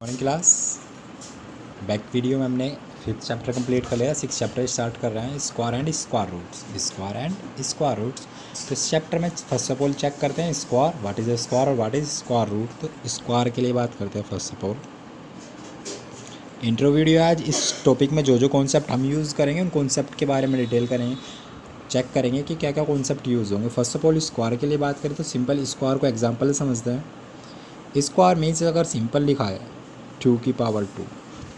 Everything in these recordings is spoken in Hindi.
Morning class. बैक वीडियो में हमने 5th चैप्टर कंप्लीट कर लिया। 6th चैप्टर स्टार्ट कर रहे हैं, स्क्वायर एंड स्क्वायर रूट्स। तो इस चैप्टर में फर्स्ट ऑफ ऑल चेक करते हैं स्क्वायर, व्हाट इज़ स्क्वायर और व्हाट इज़ स्क्वायर रूट। तो स्क्वायर के लिए बात करते हैं। First of all intro video. आज इस टॉपिक में जो कॉन्सेप्ट हम यूज़ करेंगे उन कॉन्सेप्ट के बारे में डिटेल करेंगे, चेक करेंगे कि क्या क्या कॉन्सेप्ट यूज़ होंगे। फर्स्ट ऑफ ऑल स्क्वायर के लिए बात करें तो सिंपल स्क्वायर को एग्जाम्पल समझते हैं। स्क्वायर मीन्स अगर सिंपल लिखा है 2 की पावर 2,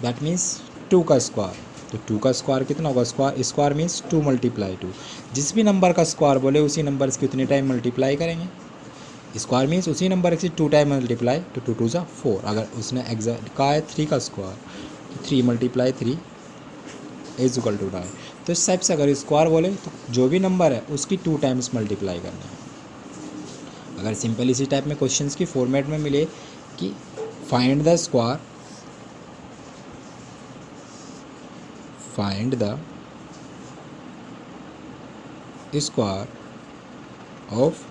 दैट मीन्स 2 का स्क्वायर। तो 2 का स्क्वायर कितना होगा? Square means 2 multiply 2। जिस भी नंबर का स्क्वायर बोले उसी नंबर से कितने टाइम मल्टीप्लाई करेंगे। स्क्वायर मीन्स उसी नंबर से 2 टाइम मल्टीप्लाई, तो 2 2 जा 4। अगर उसने एग्जैक्ट कहा है 3 का स्क्वायर तो 3 मल्टीप्लाई 3 इज इक्वल टू 9। तो इस टाइप से अगर स्क्वायर बोले तो जो भी नंबर है उसकी 2 टाइम्स मल्टीप्लाई करना है। अगर सिंपल इसी टाइप में क्वेश्चंस की फॉर्मेट में मिले कि find the square, find the square of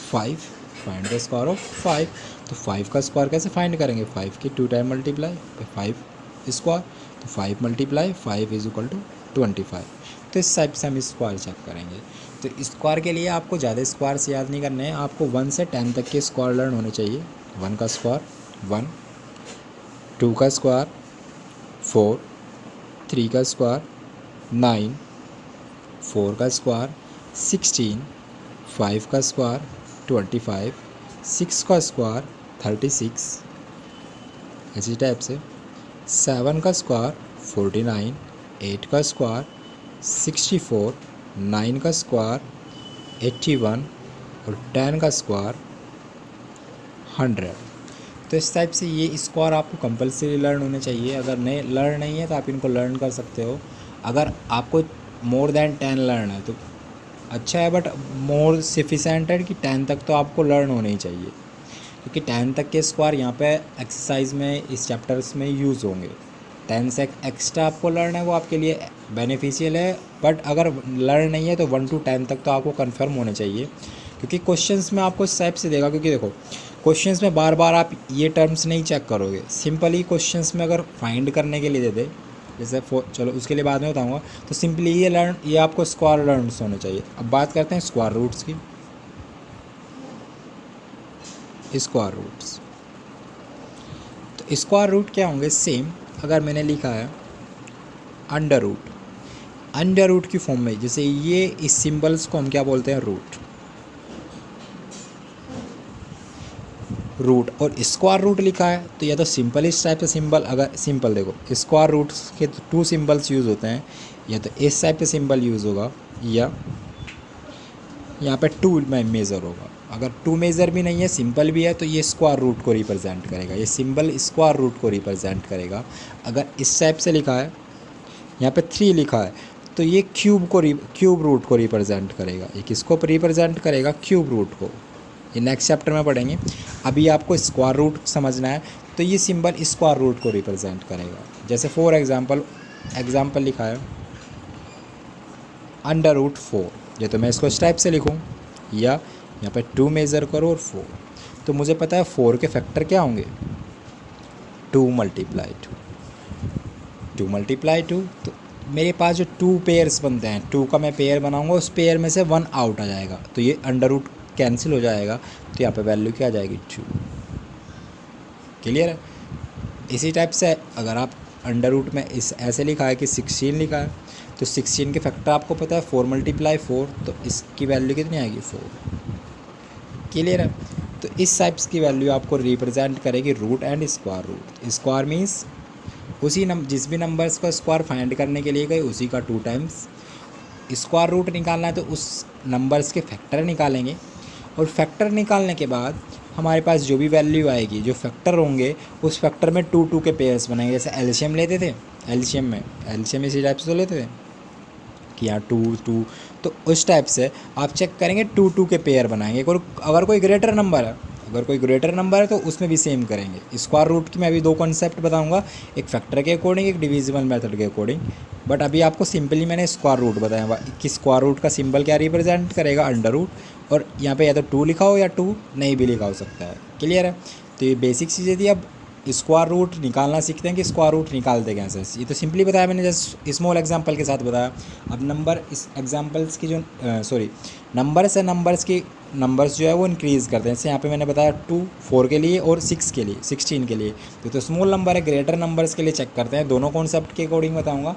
5, find the square of 5। तो 5 का स्क्वायर कैसे फाइंड करेंगे? 5 की 2 टाइम मल्टीप्लाई 5 स्क्वायर, तो 5 मल्टीप्लाई 5 इज इक्वल टू 25। तो इस टाइप से हम स्क्वायर चेक करेंगे। तो स्क्वायर के लिए आपको ज़्यादा स्क्वायर से याद नहीं करने हैं, आपको 1 से 10 तक के स्क्वायर लर्न होने चाहिए। 1 का स्क्वायर 1, 2 का स्क्वायर 4, 3 का स्क्वायर 9, 4 का स्क्वायर 16, 5 का स्क्वायर 25, 6 का स्क्वायर 36, इसी टाइप से 7 का स्क्वायर 49, 8 का स्क्वायर 64, 9 का स्क्वायर 81 और 10 का स्क्वायर 100। तो इस टाइप से ये स्क्वायर आपको कंपलसरी लर्न होने चाहिए। अगर लर्न नहीं है तो आप इनको लर्न कर सकते हो। अगर आपको मोर देन 10 लर्न है तो अच्छा है, बट मोर सफिशेंट है कि 10 तक तो आपको लर्न होने ही चाहिए, क्योंकि 10 तक के स्क्वायर यहाँ पे एक्सरसाइज में इस चैप्टर्स में यूज़ होंगे। 10 से एक्स्ट्रा आपको लर्न है वो आपके लिए बेनिफिशियल है, बट अगर लर्न नहीं है तो 1 to 10 तक तो आपको कन्फर्म होने चाहिए, क्योंकि क्वेश्चंस में आपको इस टाइप से देगा। क्योंकि देखो क्वेश्चंस में बार बार आप ये टर्म्स नहीं चेक करोगे। सिंपली क्वेश्चंस में अगर फाइंड करने के लिए दे दे, जैसे चलो उसके लिए बाद में बताऊंगा, तो सिंपली ये आपको स्क्वायर लर्न्स होने चाहिए। अब बात करते हैं स्क्वायर रूट्स की। स्क्वायर रूट्स, तो स्क्वायर रूट क्या होंगे? सेम अगर मैंने लिखा है अंडर रूट की फॉर्म में, जैसे ये इस सिंबल्स को हम क्या बोलते हैं? रूट। और स्क्वायर रूट लिखा है तो या तो सिंपल इस टाइप से सिंबल, अगर सिंपल देखो स्क्वायर रूट के तो 2 सिंबल्स यूज़ होते हैं, या तो इस टाइप से सिंबल यूज़ होगा या यहाँ पे 2 में मेज़र होगा। अगर 2 मेज़र भी नहीं है, सिंपल भी है, तो ये स्क्वायर रूट को रिप्रेजेंट करेगा। ये सिंबल स्क्वायर रूट को रिप्रेजेंट करेगा। अगर इस टाइप से लिखा है, यहाँ पे 3 लिखा है, तो ये क्यूब रूट को रिप्रेजेंट करेगा। ये किसको रिप्रेजेंट करेगा? क्यूब रूट को। ये नेक्स्ट चैप्टर में पढ़ेंगे। अभी आपको स्क्वायर रूट समझना है, तो ये सिंबल स्क्वायर रूट को रिप्रेजेंट करेगा। जैसे फॉर एग्जाम्पल लिखा है अंडर रूट 4, या तो मैं इसको इस टाइप से लिखूँ, या यहाँ पे 2 मेज़र करो और 4। तो मुझे पता है 4 के फैक्टर क्या होंगे? 2 मल्टीप्लाई 2। तो मेरे पास जो 2 पेयर्स बनते हैं, 2 का मैं पेयर बनाऊंगा, उस पेयर में से 1 आउट आ जाएगा, तो ये अंडर रूट कैंसिल हो जाएगा। तो यहाँ पे वैल्यू क्या आ जाएगी? 2। क्लियर है? इसी टाइप से अगर आप अंडर रूट में इस ऐसे लिखा है कि 16 लिखा है, तो 16 के फैक्टर आपको पता है 4 मल्टीप्लाई 4, तो इसकी वैल्यू कितनी आएगी? 4। क्लियर है? तो इस टाइप्स की वैल्यू आपको रिप्रेजेंट करेगी root and square root. Square means जिस भी नंबर्स का स्क्वायर फाइंड करने के लिए गए उसी का 2 टाइम्स। स्क्वायर रूट निकालना है तो उस नंबर्स के फैक्टर निकालेंगे, और फैक्टर निकालने के बाद हमारे पास जो भी वैल्यू आएगी, जो फैक्टर होंगे, उस फैक्टर में 2 2 के पेयर्स बनाएंगे। जैसे एलसीएम लेते थे, एलसीएम इसी टाइप से तो लेते थे कि यहाँ 2 2, तो उस टाइप से आप चेक करेंगे 2 2 के पेयर बनाएंगे। अगर कोई ग्रेटर नंबर है तो उसमें भी सेम करेंगे। स्क्वायर रूट की मैं अभी 2 कॉन्सेप्ट बताऊंगा, एक फैक्टर के अकॉर्डिंग, एक डिविजिबल मेथड के अकॉर्डिंग। बट अभी आपको सिंपली मैंने स्क्वायर रूट बताया कि स्क्वायर रूट का सिंबल क्या रिप्रेजेंट करेगा? Under root. और यहाँ पे या तो 2 लिखा हो या 2 नहीं भी लिखा हो सकता है। क्लियर है? तो ये बेसिक चीज़ें थी। अब स्क्वायर रूट निकालना सीखते हैं कि स्क्वायर रूट निकालते कैसे। ये तो सिंपली बताया मैंने, जस्ट स्मॉल एग्जांपल के साथ बताया। अब नंबर इस एग्जांपल्स की जो नंबर्स है, नंबर्स जो है वो इंक्रीज़ करते हैं। जैसे यहाँ पे मैंने बताया 2 4 के लिए और 6 के लिए, 16 के लिए। तो स्मॉल नंबर है, ग्रेटर नंबर्स के लिए चेक करते हैं। दोनों कॉन्सेप्ट के अकॉर्डिंग बताऊँगा।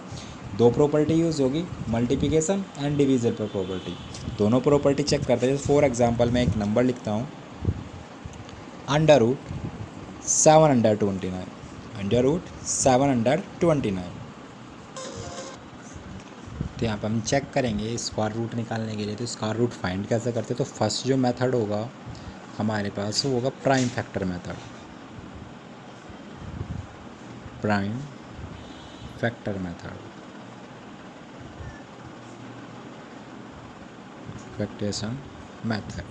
दो प्रॉपर्टी यूज़ होगी, मल्टीप्लिकेशन एंड डिवीजन पर प्रॉपर्टी। दोनों प्रॉपर्टी चेक करते हैं। फॉर एग्जाम्पल मैं एक नंबर लिखता हूँ, √729, √729। तो यहाँ पर हम चेक करेंगे स्क्वायर रूट निकालने के लिए। तो स्क्वायर रूट फाइंड कैसे करते हैं, तो फर्स्ट जो मेथड होगा हमारे पास वो होगा prime factor method. Prime factor method, factorisation method,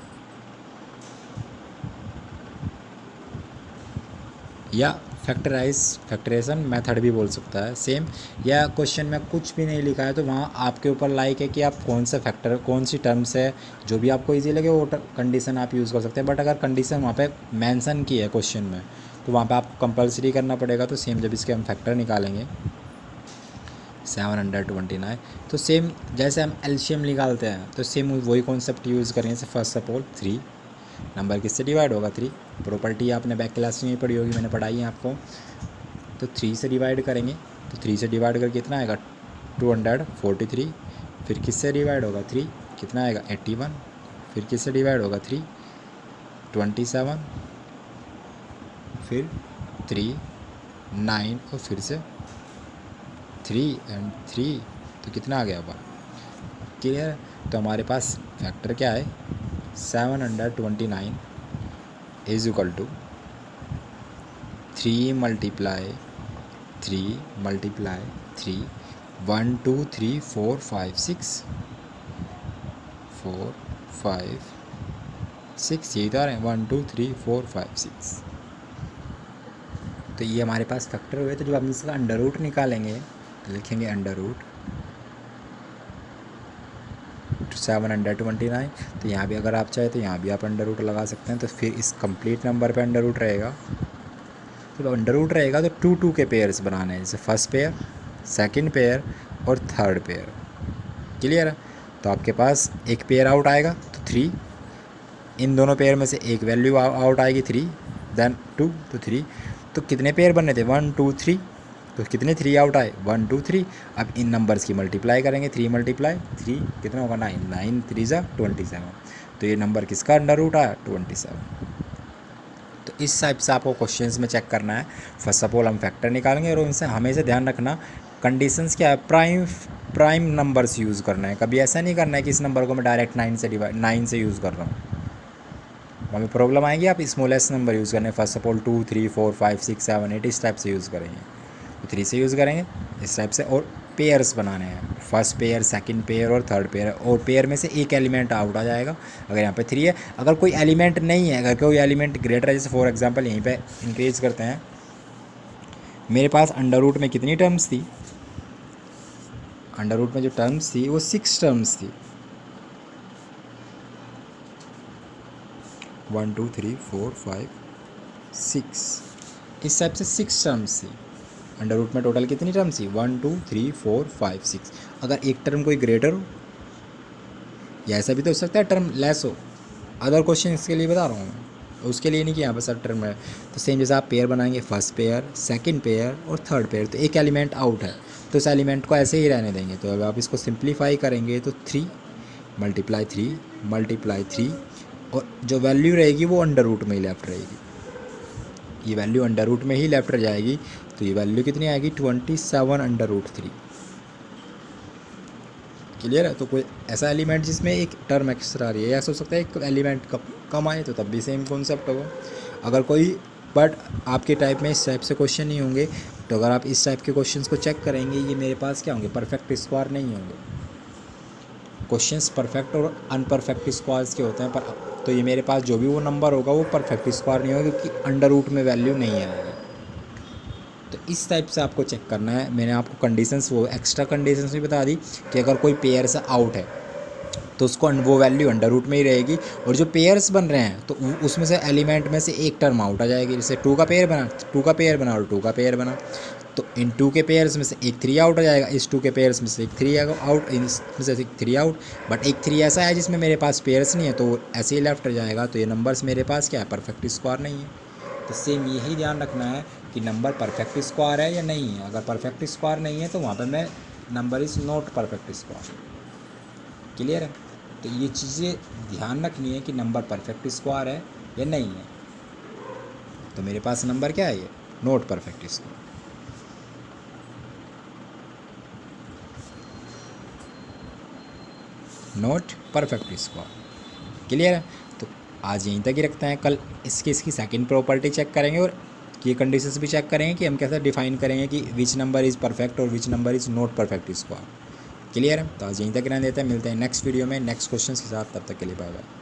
या फैक्टरेशन मेथड भी बोल सकता है सेम। या क्वेश्चन में कुछ भी नहीं लिखा है तो वहाँ आपके ऊपर लाइक है कि आप कौन सा फैक्टर, कौन सी टर्म्स है, जो भी आपको इजी लगे वो कंडीशन आप यूज़ कर सकते हैं। बट अगर कंडीशन वहाँ पे मेंशन की है क्वेश्चन में तो वहाँ पे आपको कंपलसरी करना पड़ेगा। तो सेम जब इसके हम फैक्टर निकालेंगे 729, तो सेम जैसे हम एलसीएम निकालते हैं तो सेम वही कॉन्सेप्ट यूज़ करेंगे। जैसे फर्स्ट सपोज 3 नंबर किससे डिवाइड होगा, 3। प्रॉपर्टी आपने बैक क्लास में ही पढ़ी होगी, मैंने पढ़ाई है आपको। तो 3 से डिवाइड करेंगे, तो 3 से डिवाइड करके कितना आएगा 243। फिर किससे डिवाइड होगा 3, कितना आएगा 81। फिर किससे डिवाइड होगा 3, 27। फिर 3 9 और फिर से 3 एंड 3, तो कितना आ गया अब क्लियर। तो हमारे पास फैक्टर क्या है, 729 इज इक्वल टू 3 मल्टीप्लाई 3 1 2 3 4 5 6 4 5 6, यही तो आ रहे हैं 1 2 3 4 5 6। तो ये हमारे पास फैक्टर हुए। तो जब हम इसका अंडर रूट निकालेंगे तो लिखेंगे अंडर रूट 729। तो यहाँ भी अगर आप चाहे तो यहाँ भी आप अंडर रूट लगा सकते हैं। तो फिर इस कंप्लीट नंबर पे अंडर रूट रहेगा। तो अंडर रूट रहेगा तो 2 2 के पेयर्स बनाने हैं, जैसे फर्स्ट पेयर, सेकंड पेयर और थर्ड पेयर। क्लियर है। तो आपके पास एक पेयर आउट आएगा तो 3, इन दोनों पेयर में से एक वैल्यू आउट आएगी 3, देन 2 तो 3। तो कितने पेयर बनने थे 1 2 3, तो कितने 3 आउट आए 1 2 3। अब इन नंबर्स की मल्टीप्लाई करेंगे, 3 मल्टीप्लाई 3 कितना होगा 9, 9 3 जा 27। तो ये नंबर किसका अंडर रूट आया 27। तो इस टाइप से आपको क्वेश्चंस में चेक करना है। फर्स्ट ऑफ ऑल हम फैक्टर निकालेंगे और उनसे हमेशा ध्यान रखना कंडीशंस क्या है, प्राइम नंबर्स यूज़ करना है। कभी ऐसा नहीं करना है कि इस नंबर को मैं डायरेक्ट 9 से यूज़ कर रहा हूँ, हमें प्रॉब्लम आएगी। आप स्मॉलेस्ट नंबर यूज़ करने, फर्स्ट ऑफ ऑल 2 3 4 5 6 7 8 इस टाइप से यूज़ करेंगे। तो 3 से यूज़ करेंगे इस टाइप से। और पेयर्स बनाने हैं, फर्स्ट पेयर, सेकंड पेयर और थर्ड पेयर। और पेयर में से एक एलिमेंट आउट आ जाएगा। अगर यहाँ पे 3 है, अगर कोई एलिमेंट नहीं है, अगर कोई एलिमेंट ग्रेटर है, जैसे फॉर एग्जांपल यहीं पे इंक्रीज करते हैं, मेरे पास अंडर रूट में कितनी टर्म्स थी, अंडर रूट में जो टर्म्स थी वो 6 टर्म्स थी। 1 2 3 4 5 6 इस टाइप से 6 टर्म्स थी। अंडर रूट में टोटल कितनी टर्म्स थी 1 2 3 4 5 6। अगर एक टर्म कोई ग्रेटर हो, या ऐसा भी तो हो सकता है टर्म लेस हो, अदर क्वेश्चन इसके लिए बता रहा हूँ मैं, उसके लिए नहीं कि यहाँ पर सब टर्म है। तो सेम जैसे आप पेयर बनाएंगे, फर्स्ट पेयर, सेकंड पेयर और थर्ड पेयर, तो एक एलिमेंट आउट है तो इस एलिमेंट को ऐसे ही रहने देंगे। तो अब आप इसको सिंप्लीफाई करेंगे तो 3 मल्टीप्लाई 3 और जो वैल्यू रहेगी वो अंडर रूट में ही लेफ्ट रहेगी। ये वैल्यू अंडर रूट में ही लेफ्ट रह जाएगी। तो ये वैल्यू कितनी आएगी 27√3। क्लियर है। तो कोई ऐसा एलिमेंट जिसमें एक टर्म एक्स्ट्रा आ रही है, ऐसा हो सकता है एक एलिमेंट कम आए तो तब भी सेम कॉन्सेप्ट होगा। अगर कोई बट आपके टाइप में इस टाइप से क्वेश्चन नहीं होंगे, तो अगर आप इस टाइप के क्वेश्चंस को चेक करेंगे, ये मेरे पास क्या होंगे, परफेक्ट स्क्वायर नहीं होंगे। क्वेश्चंस परफेक्ट और अनपरफेक्ट स्क्वायर्स के होते हैं, पर तो ये मेरे पास जो भी वो नंबर होगा वो परफेक्ट स्क्वायर नहीं होगा, क्योंकि अंडर रूट में वैल्यू नहीं आएगी। तो इस टाइप से आपको चेक करना है। मैंने आपको कंडीशंस, वो एक्स्ट्रा कंडीशंस भी बता दी कि अगर कोई पेयर से आउट है तो उसको वो वैल्यू अंडर रूट में ही रहेगी। और जो पेयर्स बन रहे हैं तो उसमें से एलिमेंट में से एक टर्म आउट आ जाएगी। जैसे 2 का पेयर बना, 2 का पेयर बना और 2 का पेयर बना, तो इन 2 के पेयर्स में से एक 3 आउट आ जाएगा, इस 2 के पेयर्स में से एक 3 आउट, इसमें से एक 3 आउट। बट एक 3 ऐसा है जिसमें मेरे पास पेयर्स नहीं है, तो वो ऐसे ही लेफ्ट जाएगा। तो ये नंबर्स मेरे पास क्या है, परफेक्ट स्क्वायर नहीं है। तो सेम यही ध्यान रखना है कि नंबर परफेक्ट स्क्वायर है या नहीं है। अगर परफेक्ट स्क्वायर नहीं है तो वहाँ पर मैं number is not perfect square. Clear है? तो ये चीज़ें ध्यान रखनी है कि नंबर परफेक्ट स्क्वायर है या नहीं है। तो मेरे पास नंबर क्या है, ये not perfect square. Not perfect square. Clear है? तो आज यहीं तक ही रखते हैं। कल इसकी सेकंड प्रॉपर्टी चेक करेंगे और ये कंडीशंस भी चेक करेंगे कि हम कैसे डिफाइन करेंगे कि विच नंबर इज़ परफेक्ट और which number is not perfect square. Clear है? तो आज यहीं तक रहने देते हैं, मिलते हैं नेक्स्ट वीडियो में नेक्स्ट क्वेश्चन के साथ। तब तक के लिए बाय बाय।